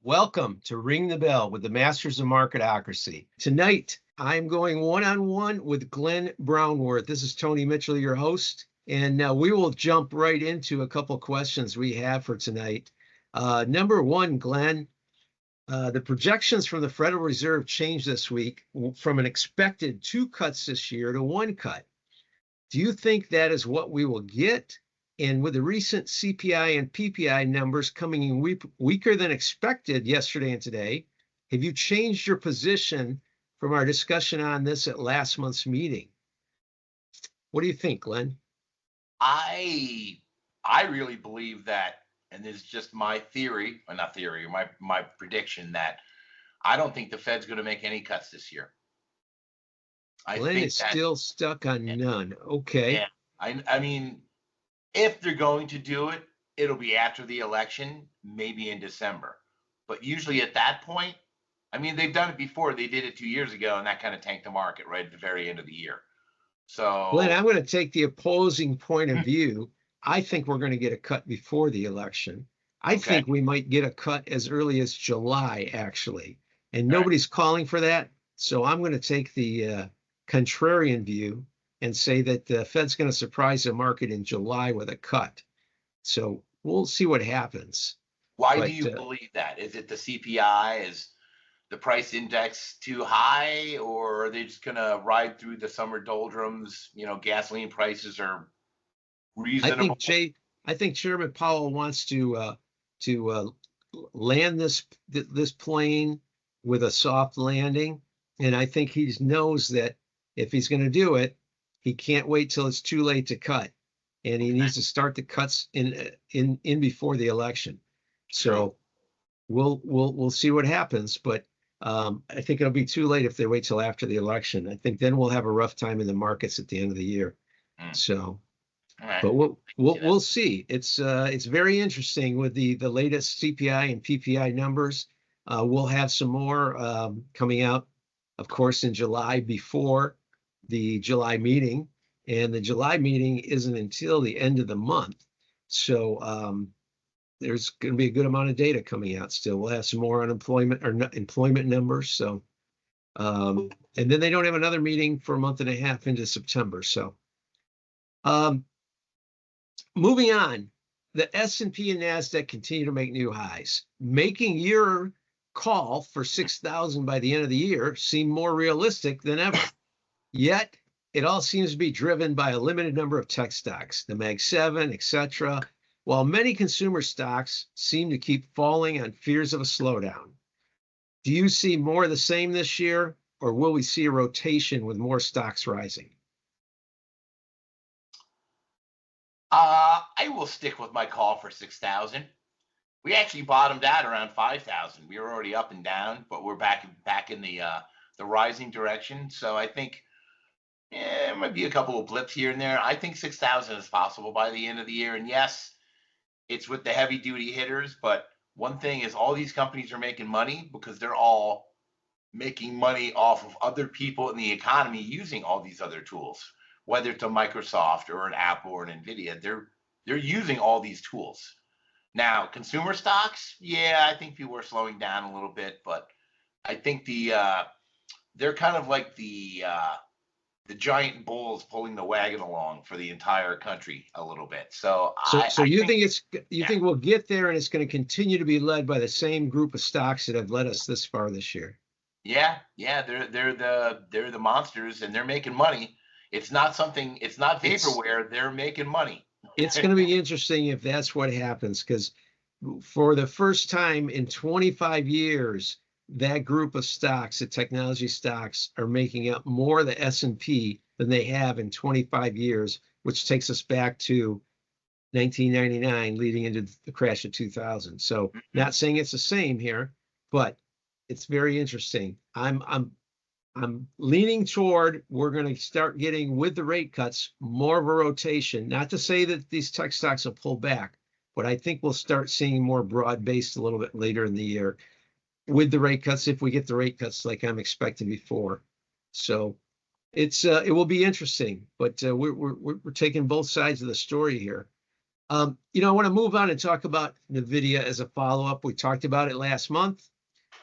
Welcome to Ring the Bell with the Masters of Marketocracy. Tonight, I'm going one-on-one with Glenn Brownworth. This is Tony Mitchell, your host, and we will jump right into a couple questions we have for tonight. Number one, Glenn, the projections from the Federal Reserve changed this week from an expected 2 cuts this year to 1 cut. Do you think that is what we will get? And with the recent CPI and PPI numbers coming in weaker than expected yesterday and today, have you changed your position from our discussion on this at last month's meeting? What do you think, Glenn? I really believe that, and this is just my theory, or not theory, my prediction, that I don't think the Fed's going to make any cuts this year. Glenn is still stuck on none. Okay. Yeah, I mean, if they're going to do it, it'll be after the election, maybe in December. But usually at that point, I mean, they've done it before. They did it 2 years ago, and that kind of tanked the market right at the very end of the year. So, Glenn, I'm going to take the opposing point of view. I think we're going to get a cut before the election. I think we might get a cut as early as July, actually. And nobody's calling for that. So I'm going to take the contrarian view and say that the Fed's going to surprise the market in July with a cut. So we'll see what happens. Why do you believe that? Is it the CPI? Is the price index too high, or are they just going to ride through the summer doldrums? You know, gasoline prices are reasonable. I think Chairman Powell wants to land this plane with a soft landing, and I think he knows that if he's going to do it, he can't wait till it's too late to cut, and he needs to start the cuts in before the election. So we'll see what happens, but I think it'll be too late if they wait till after the election. I think then we'll have a rough time in the markets at the end of the year. So, but we'll see. It's very interesting with the latest CPI and PPI numbers. We'll have some more coming out, of course, in July before the July meeting, and the July meeting isn't until the end of the month. So there's going to be a good amount of data coming out still. We'll have some more unemployment or employment numbers. So, and then they don't have another meeting for a month and a half into September. So moving on, the S&P and NASDAQ continue to make new highs, making your call for 6,000 by the end of the year seem more realistic than ever. Yet, it all seems to be driven by a limited number of tech stocks, the Mag 7, etc., while many consumer stocks seem to keep falling on fears of a slowdown. Do you see more of the same this year, or will we see a rotation with more stocks rising? I will stick with my call for 6,000. We actually bottomed out around 5,000. We were already up and down, but we're back in the rising direction. So I think it might be a couple of blips here and there. I think 6,000 is possible by the end of the year. And yes, it's with the heavy duty hitters. But one thing is all these companies are making money because they're all making money off of other people in the economy using all these other tools, whether it's a Microsoft or an Apple or an NVDA. They're using all these tools. Now, consumer stocks, yeah, I think people are slowing down a little bit, but I think they're kind of like the giant bulls pulling the wagon along for the entire country a little bit. So you think we'll get there, and it's going to continue to be led by the same group of stocks that have led us this far this year? Yeah, they're the monsters, and they're making money. It's not vaporware. They're making money. It's going to be interesting if that's what happens, because for the first time in 25 years, that group of stocks, the technology stocks, are making up more of the S&P than they have in 25 years, which takes us back to 1999, leading into the crash of 2000. So, not saying it's the same here, but it's very interesting. I'm leaning toward we're going to start getting, with the rate cuts, more of a rotation. Not to say that these tech stocks will pull back, but I think we'll start seeing more broad-based a little bit later in the year with the rate cuts, if we get the rate cuts like I'm expecting before. So it will be interesting, but we're taking both sides of the story here. I want to move on and talk about NVIDIA as a follow-up. We talked about it last month.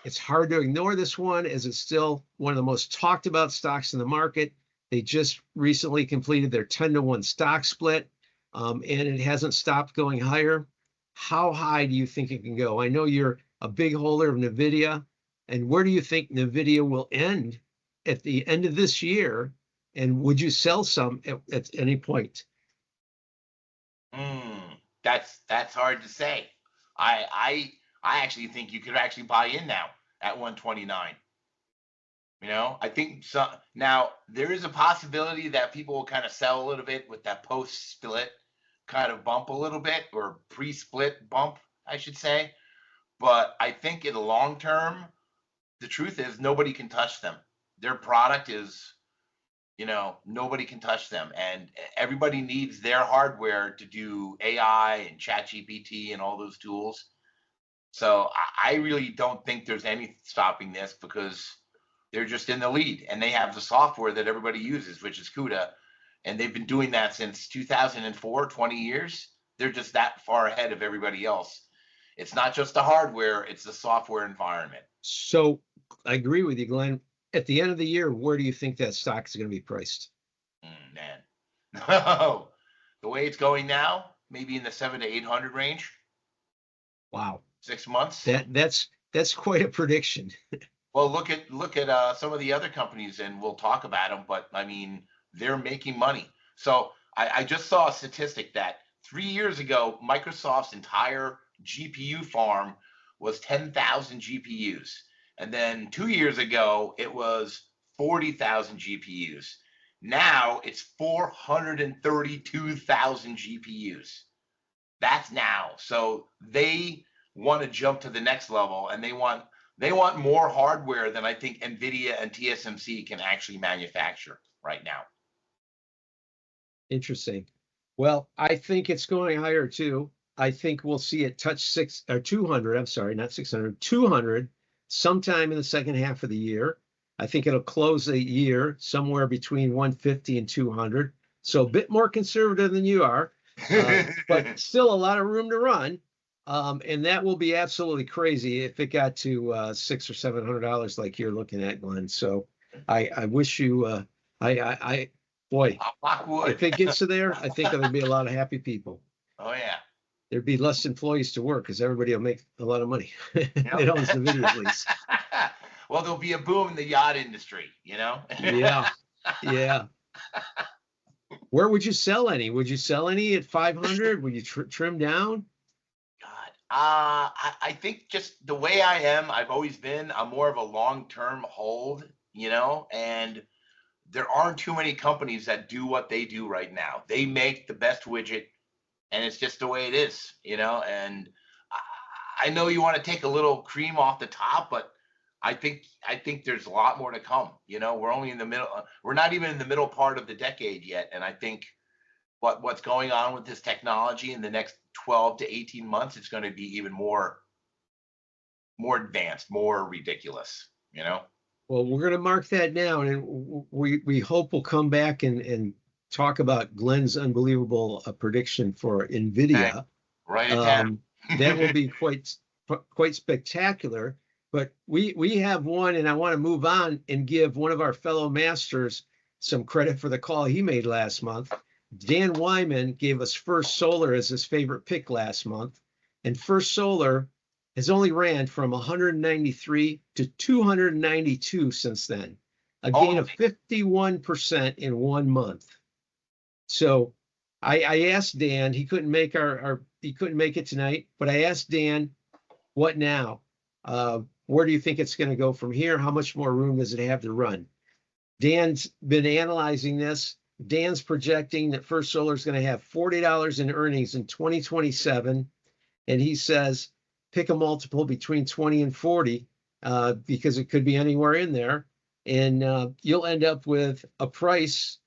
It's hard to ignore this one as it's still one of the most talked about stocks in the market. They just recently completed their 10-to-1 stock split, and it hasn't stopped going higher. How high do you think it can go? I know you're a big holder of NVIDIA, and where do you think NVIDIA will end at the end of this year? And would you sell some at any point? That's hard to say. I actually think you could actually buy in now at 129. I think so. Now there is a possibility that people will kind of sell a little bit with that post-split kind of bump a little bit, or pre-split bump, I should say. But I think in the long term, the truth is nobody can touch them. Their product is, nobody can touch them, and everybody needs their hardware to do AI and ChatGPT and all those tools. So I really don't think there's any stopping this, because they're just in the lead, and they have the software that everybody uses, which is CUDA, and they've been doing that since 2004, 20 years. They're just that far ahead of everybody else. It's not just the hardware, it's the software environment. So I agree with you, Glenn. At the end of the year, where do you think that stock is going to be priced? Man, the way it's going now, maybe in the 700 to 800 range. Wow, 6 months. That's quite a prediction. Well, look at some of the other companies, and we'll talk about them. But I mean, they're making money. So I just saw a statistic that 3 years ago, Microsoft's entire GPU farm was 10,000 GPUs. And then 2 years ago, it was 40,000 GPUs. Now it's 432,000 GPUs. That's now. So they want to jump to the next level, and they want more hardware than I think NVIDIA and TSMC can actually manufacture right now. Interesting. Well, I think it's going higher too. I think we'll see it touch 200. I'm sorry, not 600, 200 sometime in the second half of the year. I think it'll close the year somewhere between 150 and 200. So a bit more conservative than you are, but still a lot of room to run. And that will be absolutely crazy if it got to $600 or $700 like you're looking at, Glenn. So I wish you, boy, if it gets to there, I think there'll be a lot of happy people. Oh yeah. There'd be less employees to work because everybody will make a lot of money. It owns the video, at least. Well, there'll be a boom in the yacht industry, Yeah. Where would you sell any? Would you sell any at 500? Would you trim down? God, I think just the way I am, I've always been, I'm more of a long-term hold, and there aren't too many companies that do what they do right now. They make the best widget, and it's just the way it is, and I know you want to take a little cream off the top, but I think there's a lot more to come. We're only in the middle. We're not even in the middle part of the decade yet, and I think what's going on with this technology in the next 12 to 18 months, it's going to be even more advanced, more ridiculous. Well, we're going to mark that down, and we hope we'll come back and talk about Glenn's unbelievable prediction for NVIDIA. Write it down. That will be quite spectacular. But we have one, and I want to move on and give one of our fellow masters some credit for the call he made last month. Dan Wyman gave us First Solar as his favorite pick last month, and First Solar has only ran from 193 to 292 since then, a gain of 51% in 1 month. So I asked Dan, he couldn't make it tonight, but I asked Dan, what now? Where do you think it's going to go from here? How much more room does it have to run? Dan's been analyzing this. Dan's projecting that First Solar is going to have $40 in earnings in 2027. And he says, pick a multiple between 20 and 40 because it could be anywhere in there. And you'll end up with a price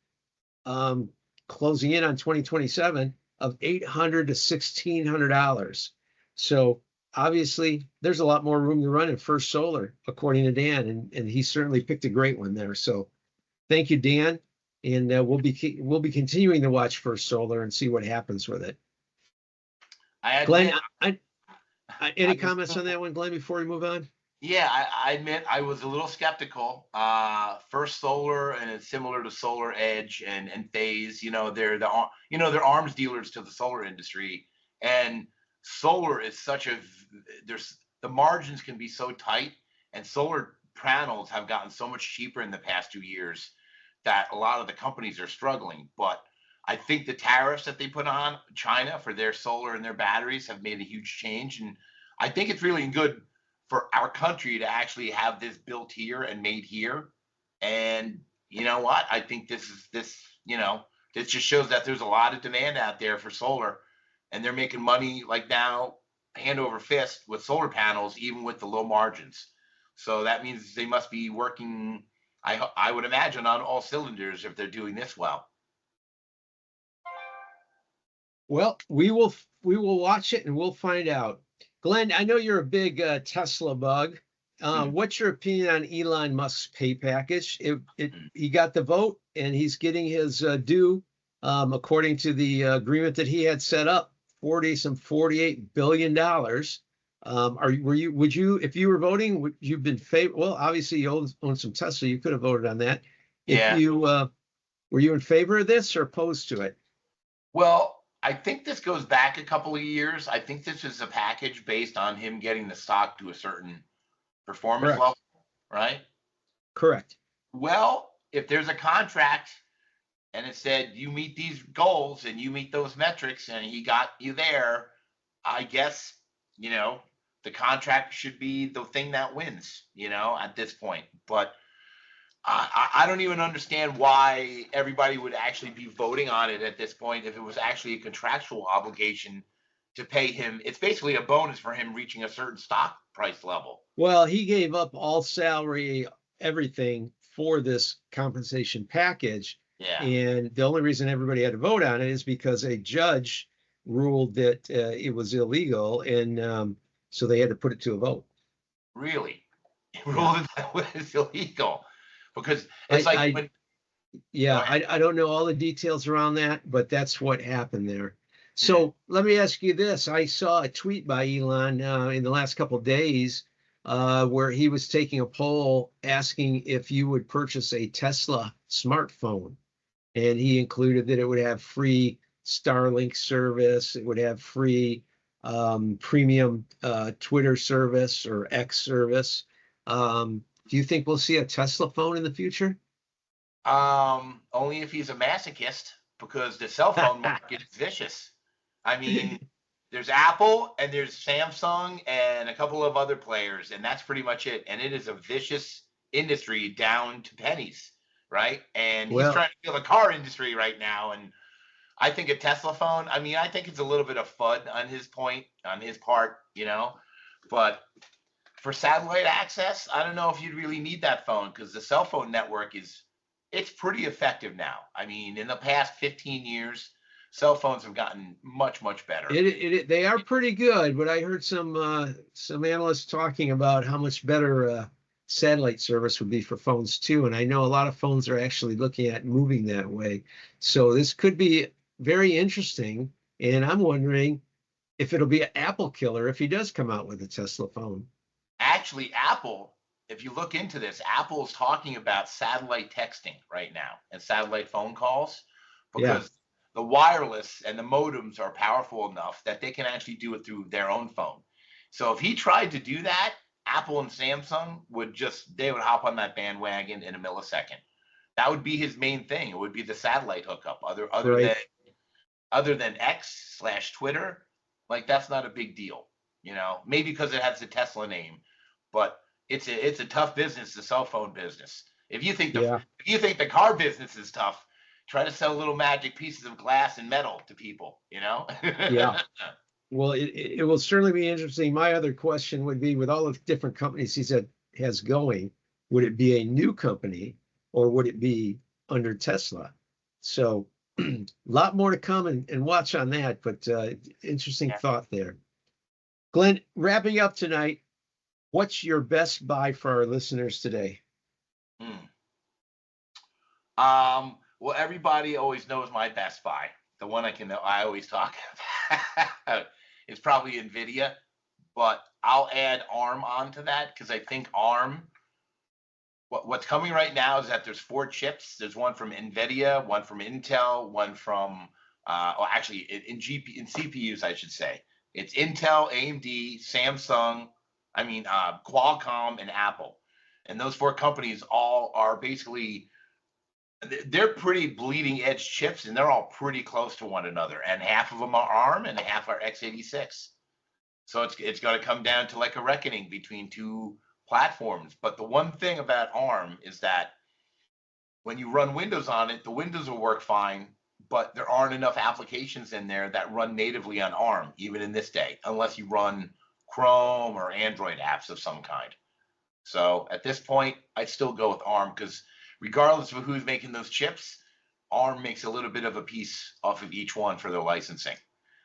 closing in on 2027 of $800 to $1,600. So obviously, there's a lot more room to run in First Solar, according to Dan, and he certainly picked a great one there. So, thank you, Dan, and we'll be continuing to watch First Solar and see what happens with it. I Glenn, admit, any I was, comments on that one, Glenn, before we move on? yeah, I admit I was a little skeptical. First Solar, and it's similar to Solar Edge and Phase. They're arms dealers to the solar industry, and solar is such a there's the margins can be so tight, and solar panels have gotten so much cheaper in the past 2 years that a lot of the companies are struggling. But I think the tariffs that they put on China for their solar and their batteries have made a huge change, and I think it's really good for our country to actually have this built here and made here. And you know what? I think this just shows that there's a lot of demand out there for solar, and they're making money like now hand over fist with solar panels, even with the low margins. So that means they must be working. I would imagine on all cylinders if they're doing this well. Well, we will watch it and we'll find out. Glenn, I know you're a big Tesla bug. Hmm. What's your opinion on Elon Musk's pay package? He got the vote and he's getting his due, according to the agreement that he had set up, $48 billion. Would you, if you were voting, would you've been favor? Well, obviously you own some Tesla. You could have voted on that. If Yeah. you, were you in favor of this or opposed to it? Well, I think this goes back a couple of years. I think this is a package based on him getting the stock to a certain performance Correct. level, right? Correct. Well, if there's a contract and it said you meet these goals and you meet those metrics and he got you there, I guess, the contract should be the thing that wins, at this point. But I don't even understand why everybody would actually be voting on it at this point if it was actually a contractual obligation to pay him. It's basically a bonus for him reaching a certain stock price level. Well, he gave up all salary, everything for this compensation package. Yeah. And the only reason everybody had to vote on it is because a judge ruled that it was illegal. And so they had to put it to a vote. Really? Yeah. Ruled that was illegal. Because it's Yeah, I don't know all the details around that, but that's what happened there. So let me ask you this. I saw a tweet by Elon in the last couple of days where he was taking a poll asking if you would purchase a Tesla smartphone. And he included that it would have free Starlink service, it would have free premium Twitter service or X service. Do you think we'll see a Tesla phone in the future? Only if he's a masochist, because the cell phone market is vicious. I mean, there's Apple and there's Samsung and a couple of other players, and that's pretty much it. And it is a vicious industry down to pennies, right? And he's trying to kill the car industry right now. And I think a Tesla phone, I think it's a little bit of FUD on his part, but for satellite access, I don't know if you'd really need that phone because the cell phone network it's pretty effective now. I mean, in the past 15 years, cell phones have gotten much, much better. They are pretty good, but I heard some analysts talking about how much better satellite service would be for phones too. And I know a lot of phones are actually looking at moving that way. So this could be very interesting. And I'm wondering if it'll be an Apple killer if he does come out with a Tesla phone. Actually, Apple, if you look into this, Apple is talking about satellite texting right now and satellite phone calls because the wireless and the modems are powerful enough that they can actually do it through their own phone. So if he tried to do that, Apple and Samsung would hop on that bandwagon in a millisecond. That would be his main thing. It would be the satellite hookup. Other than X/Twitter, like that's not a big deal, maybe because it has the Tesla name, but it's a tough business, the cell phone business. If you think the car business is tough, try to sell little magic pieces of glass and metal to people, Yeah. Well, it will certainly be interesting. My other question would be, with all the different companies he has going, would it be a new company or would it be under Tesla? So a lot more to come and watch on that, but interesting thought there. Glenn, wrapping up tonight, what's your best buy for our listeners today? Well, everybody always knows my best buy, the one I always talk about. is probably NVIDIA, but I'll add ARM onto that because I think ARM, what's coming right now is that there's 4 chips. There's one from NVIDIA, one from Intel, one from, actually in CPUs, I should say. It's Intel, AMD, Samsung, Qualcomm, and Apple. And those 4 companies all are basically, they're pretty bleeding edge chips, and they're all pretty close to one another. And half of them are ARM and half are x86. So it's going to come down to like a reckoning between 2 platforms. But the one thing about ARM is that when you run Windows on it, the Windows will work fine, but there aren't enough applications in there that run natively on ARM, even in this day, unless you run Chrome or Android apps of some kind. So at this point, I'd still go with ARM because regardless of who's making those chips, ARM makes a little bit of a piece off of each one for their licensing.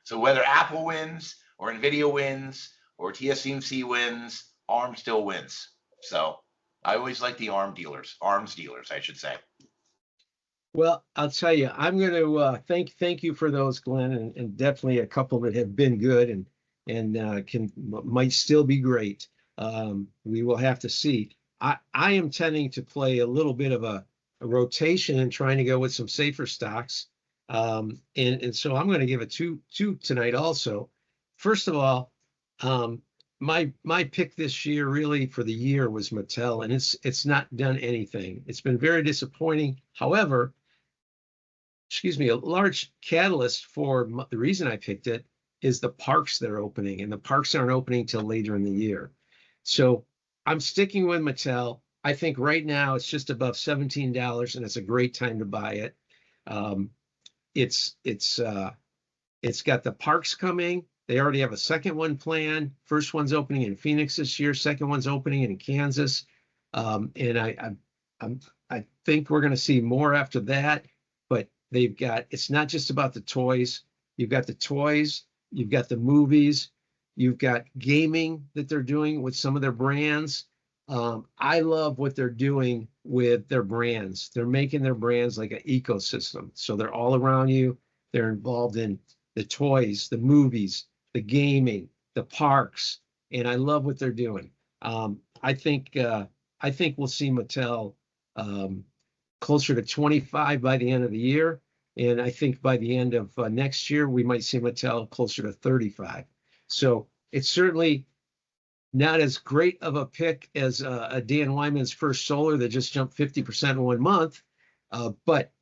So whether Apple wins or NVIDIA wins or TSMC wins, ARM still wins. So I always like the ARMs dealers, I should say. Well, I'll tell you, I'm going to thank you for those, Glenn, and definitely a couple that have been good and might still be great. We will have to see. I am tending to play a little bit of a rotation and trying to go with some safer stocks. And so I'm going to give it two tonight also. First of all, my pick this year really for the year was Mattel, and it's not done anything. It's been very disappointing. However, a large catalyst for the reason I picked it is the parks they're opening, and the parks aren't opening till later in the year. So I'm sticking with Mattel. I think right now it's just above $17, and it's a great time to buy it. It's got the parks coming. They already have a second one planned. First one's opening in Phoenix this year. Second one's opening in Kansas. And I think we're going to see more after that. But it's not just about the toys. You've got the toys. You've got the movies. You've got gaming that they're doing with some of their brands. I love what they're doing with their brands. They're making their brands like an ecosystem. So they're all around you. They're involved in the toys, the movies, the gaming, the parks, and I love what they're doing. I think we'll see Mattel closer to 25 by the end of the year, and I think by the end of next year we might see Mattel closer to 35. So it's certainly not as great of a pick as a Dan Wyman's First Solar that just jumped 50% in 1 month, but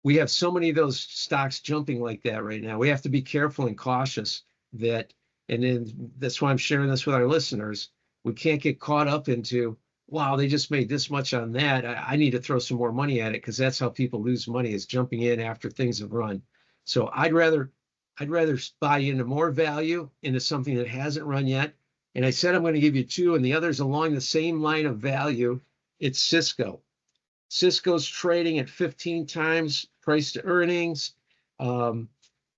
we have so many of those stocks jumping like that right now. We have to be careful and cautious that, and then that's why I'm sharing this with our listeners. We can't get caught up into, wow, they just made this much on that. I need to throw some more money at it, because that's how people lose money, is jumping in after things have run. So I'd rather buy into more value into something that hasn't run yet. And I said I'm going to give you 2, and the other's along the same line of value. It's Cisco. Cisco's trading at 15 times price to earnings.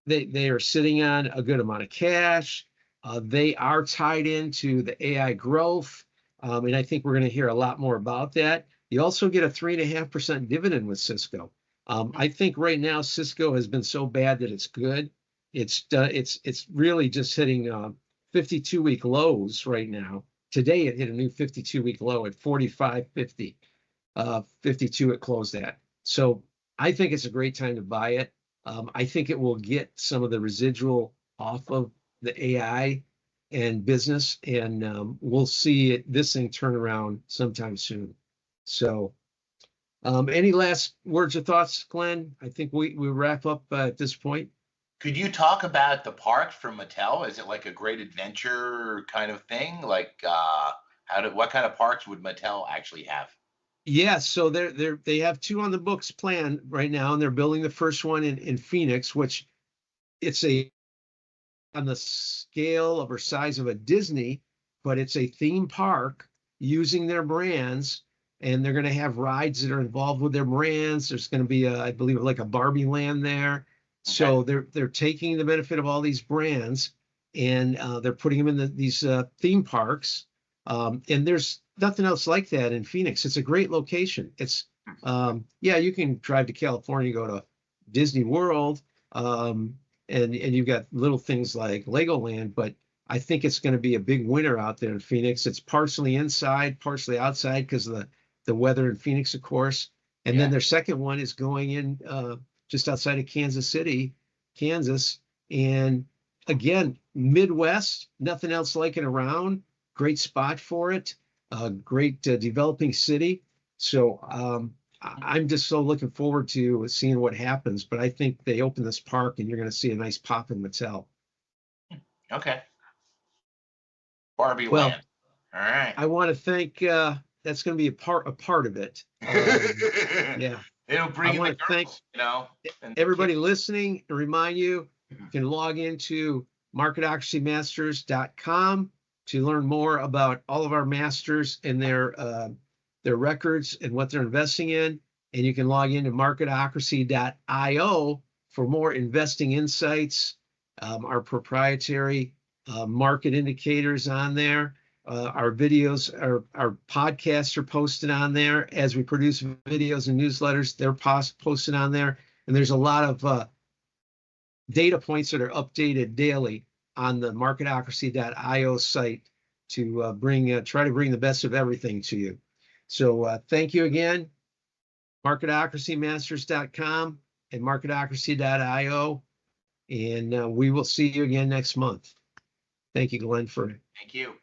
They are sitting on a good amount of cash. They are tied into the AI growth. And I think we're going to hear a lot more about that. You also get a 3.5% dividend with Cisco. I think right now Cisco has been so bad that it's good. It's really just hitting 52-week lows right now. Today it hit a new 52-week low at 45.50. 52 it closed at. So I think it's a great time to buy it. I think it will get some of the residual off of the AI and business, and we'll see this thing turn around sometime soon. So any last words or thoughts, Glenn? I think we wrap up at this point. Could you talk about the park from Mattel? Is it like a great adventure kind of thing? Like what kind of parks would Mattel actually have? Yeah, so they have 2 on the books planned right now, and they're building the first one in Phoenix, which it's on the scale of or size of a Disney, but it's a theme park using their brands, and they're going to have rides that are involved with their brands. There's going to be I believe like a Barbie land there. Okay. So they're taking the benefit of all these brands, and they're putting them in these theme parks. And there's nothing else like that in Phoenix. It's a great location. It's you can drive to California, go to Disney World, and you've got little things like Legoland, but I think it's going to be a big winter out there in Phoenix. It's partially inside, partially outside because of the weather in Phoenix, of course. And then Yeah. their second one is going in just outside of Kansas City, Kansas. And again, Midwest, nothing else like it around. Great spot for it. Great developing city. So I'm just so looking forward to seeing what happens. But I think they open this park and you're going to see a nice pop in Mattel. Okay. Barbie Well, Land. All right. I want to thank. That's going to be a part of it. Yeah. It'll bring I in the want to thank girls, you know, and the everybody kids. listening and remind you, you can log into marketocracymasters.com to learn more about all of our masters and their records and what they're investing in. And you can log into marketocracy.io for more investing insights, our proprietary market indicators on there. Our videos, our podcasts are posted on there. As we produce videos and newsletters, they're posted on there. And there's a lot of data points that are updated daily on the marketocracy.io site to try to bring the best of everything to you. So thank you again, marketocracymasters.com and marketocracy.io. And we will see you again next month. Thank you, Glenn, for Thank you.